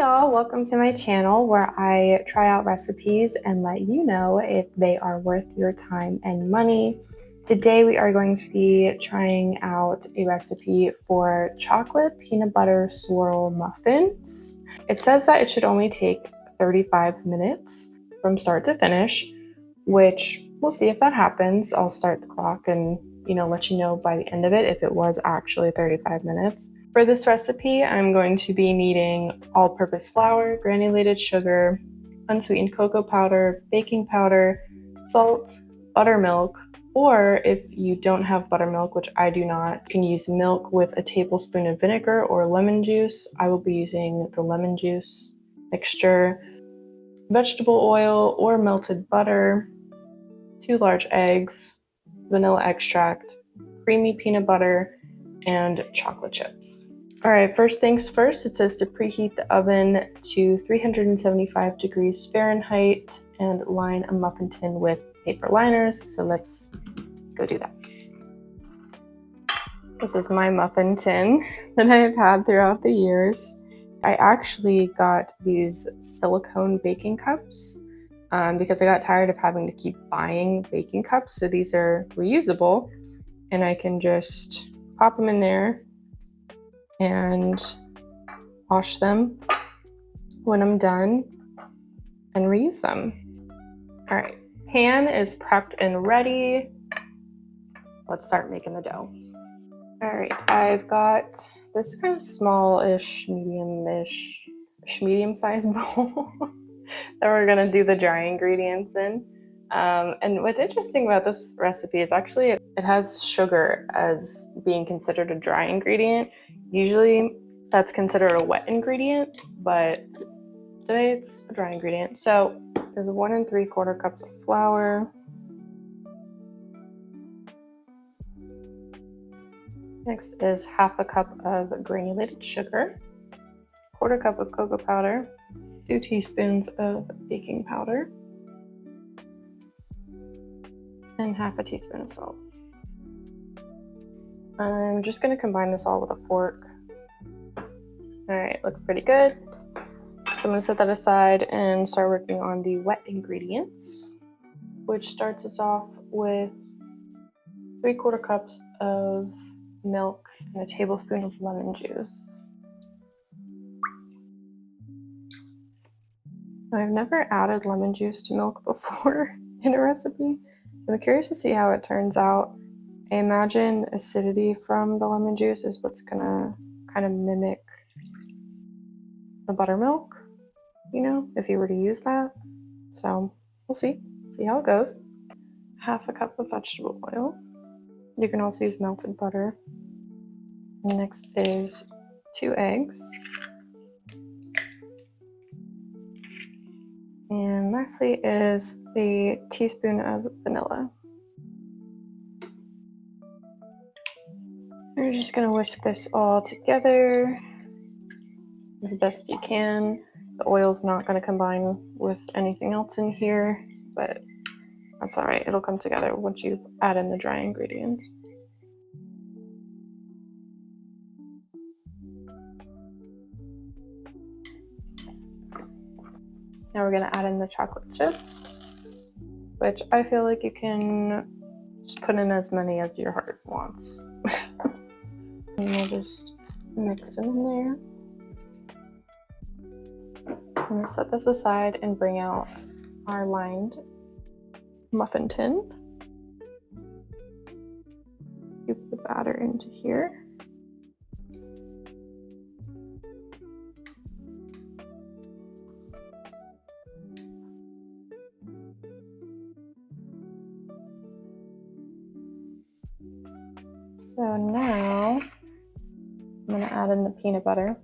y'all, welcome to my channel where I try out recipes and let you know if they are worth your time and money. Today we are going to be trying out a recipe for chocolate peanut butter swirl muffins. It says that it should only take 35 minutes from start to finish, which we'll see if that happens. I'll start the clock and let you know by the end of it if it was actually 35 minutes. For this recipe, I'm going to be needing all-purpose flour, granulated sugar, unsweetened cocoa powder, baking powder, salt, buttermilk, or if you don't have buttermilk, which I do not, you can use milk with a tablespoon of vinegar or lemon juice. I will be using the lemon juice mixture, vegetable oil or melted butter, 2 large eggs, vanilla extract, creamy peanut butter, and chocolate chips. All right, first things first, it says to preheat the oven to 375 degrees Fahrenheit and line a muffin tin with paper liners. So let's go do that. This is my muffin tin that I have had throughout the years. I actually got these silicone baking cups because I got tired of having to keep buying baking cups. So these are reusable and I can just pop them in there and wash them when I'm done and reuse them. All right, pan is prepped and ready. Let's start making the dough. All right, I've got this kind of smallish, medium-sized bowl that we're gonna do the dry ingredients in. And what's interesting about this recipe is actually it has sugar as being considered a dry ingredient. Usually that's considered a wet ingredient, but today it's a dry ingredient. So there's 1 3/4 cups of flour. Next is 1/2 cup of granulated sugar, 1/4 cup of cocoa powder, 2 teaspoons of baking powder, and 1/2 teaspoon of salt. I'm just going to combine this all with a fork. All right, looks pretty good. So I'm going to set that aside and start working on the wet ingredients, which starts us off with 3/4 cups of milk and a tablespoon of lemon juice. I've never added lemon juice to milk before in a recipe, so I'm curious to see how it turns out. I imagine acidity from the lemon juice is what's gonna kind of mimic the buttermilk, if you were to use that. So we'll see how it goes. 1/2 cup of vegetable oil. You can also use melted butter. Next is 2 eggs. And lastly is a teaspoon of vanilla. You're just gonna whisk this all together as best you can. The oil's not gonna combine with anything else in here, but that's all right. It'll come together once you add in the dry ingredients. Now we're gonna add in the chocolate chips, which I feel like you can just put in as many as your heart wants. And we'll just mix them in there. So I'm gonna set this aside and bring out our lined muffin tin. Scoop the batter into here. So now I'm going to add in the peanut butter.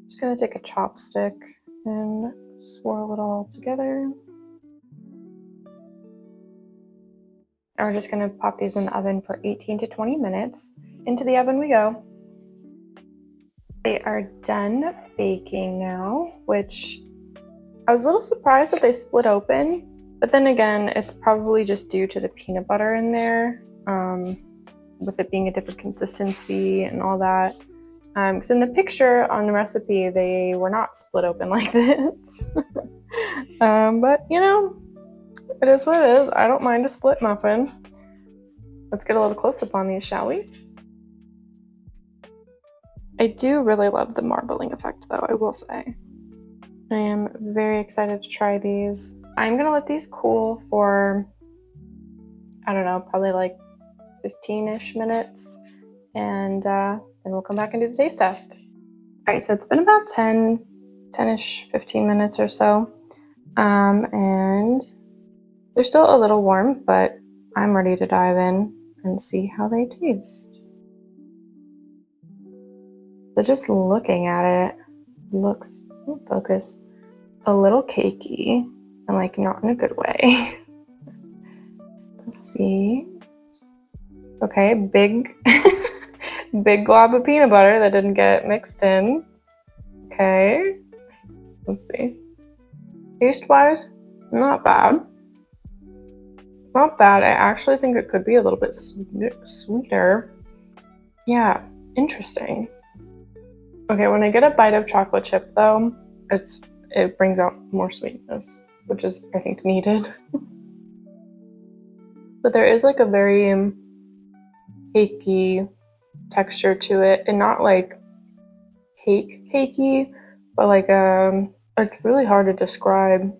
Just going to take a chopstick and swirl it all together. And we're just going to pop these in the oven for 18 to 20 minutes. Into the oven we go. They are done baking now, which I was a little surprised that they split open, but then again, it's probably just due to the peanut butter in there, with it being a different consistency and all that. Because in the picture on the recipe, they were not split open like this. But you know, it is what it is. I don't mind a split muffin. Let's get a little close up on these, shall we? I do really love the marbling effect though, I will say. I am very excited to try these. I'm gonna let these cool for, I don't know, probably like 15-ish minutes, and then we'll come back and do the taste test. All right, so it's been about 10-ish, 15 minutes or so, and they're still a little warm, but I'm ready to dive in and see how they taste. So just looking at it, looks, focus, a little cakey, and like not in a good way. Let's see. Okay, big, big glob of peanut butter that didn't get mixed in. Okay, let's see. Taste-wise, not bad. Not bad. I actually think it could be a little bit sweeter. Yeah, interesting. Okay, when I get a bite of chocolate chip though, it brings out more sweetness, which is, I think, needed. But there is like a very cakey texture to it, and not like cakey, but like it's really hard to describe.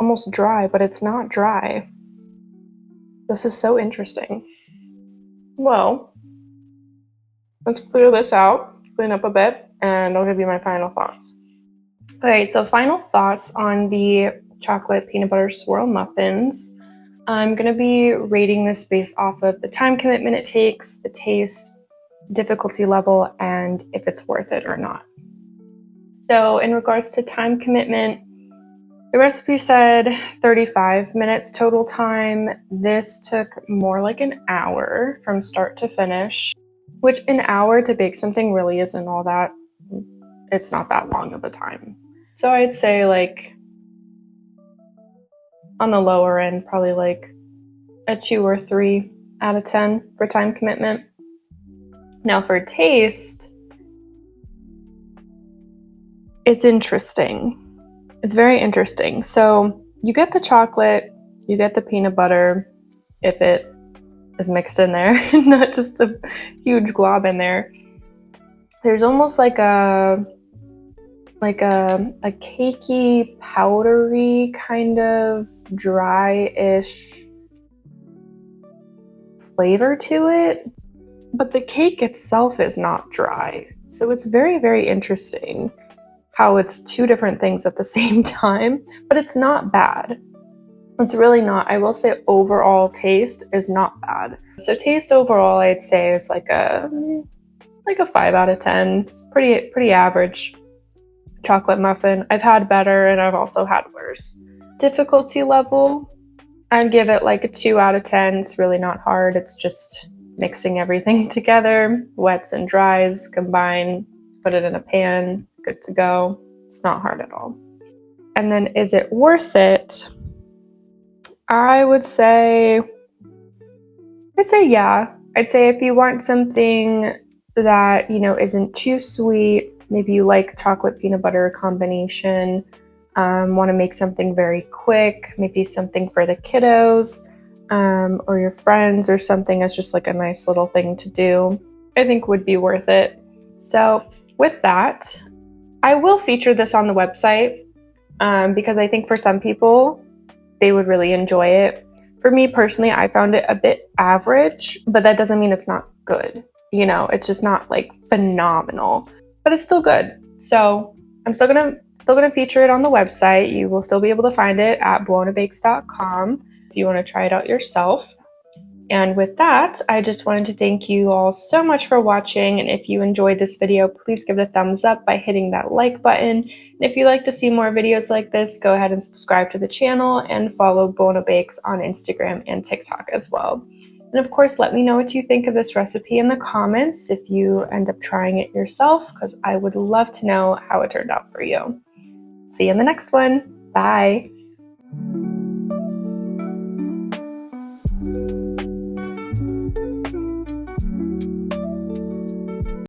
Almost dry, but it's not dry. This is so interesting. Well, let's clear this out, clean up a bit, and I'll give you my final thoughts. All right, so final thoughts on the chocolate peanut butter swirl muffins. I'm gonna be rating this based off of the time commitment it takes, the taste, difficulty level, and if it's worth it or not. So in regards to time commitment, the recipe said 35 minutes total time. This took more like an hour from start to finish, which an hour to bake something really isn't all that, it's not that long of a time. So I'd say like on the lower end, probably like a 2 or 3 out of 10 for time commitment. Now for taste, it's interesting. It's very interesting. So you get the chocolate, you get the peanut butter, if it is mixed in there, not just a huge glob in there. There's almost like a cakey, powdery, kind of dry-ish flavor to it, but the cake itself is not dry. So it's very, very interesting how it's two different things at the same time, but it's not bad. It's really not. I will say overall taste is not bad. So taste overall, I'd say is like a 5 out of 10. It's pretty average chocolate muffin. I've had better and I've also had worse. Difficulty level, I'd give it like a 2 out of 10. It's really not hard. It's just mixing everything together, wets and dries, combine, put it in a pan, good to go. It's not hard at all. And then is it worth it? I would say, yeah. I'd say if you want something that, you know, isn't too sweet, maybe you like chocolate peanut butter combination, want to make something very quick, maybe something for the kiddos, or your friends or something as just like a nice little thing to do, I think would be worth it. So with that, I will feature this on the website because I think for some people, they would really enjoy it. For me personally, I found it a bit average, but that doesn't mean it's not good. You know, it's just not like phenomenal, but it's still good. So I'm still gonna feature it on the website. You will still be able to find it at buonabakes.com if you want to try it out yourself. And with that, I just wanted to thank you all so much for watching. And if you enjoyed this video, please give it a thumbs up by hitting that like button. And if you'd like to see more videos like this, go ahead and subscribe to the channel and follow Buona Bakes on Instagram and TikTok as well. And of course, let me know what you think of this recipe in the comments if you end up trying it yourself, because I would love to know how it turned out for you. See you in the next one. Bye.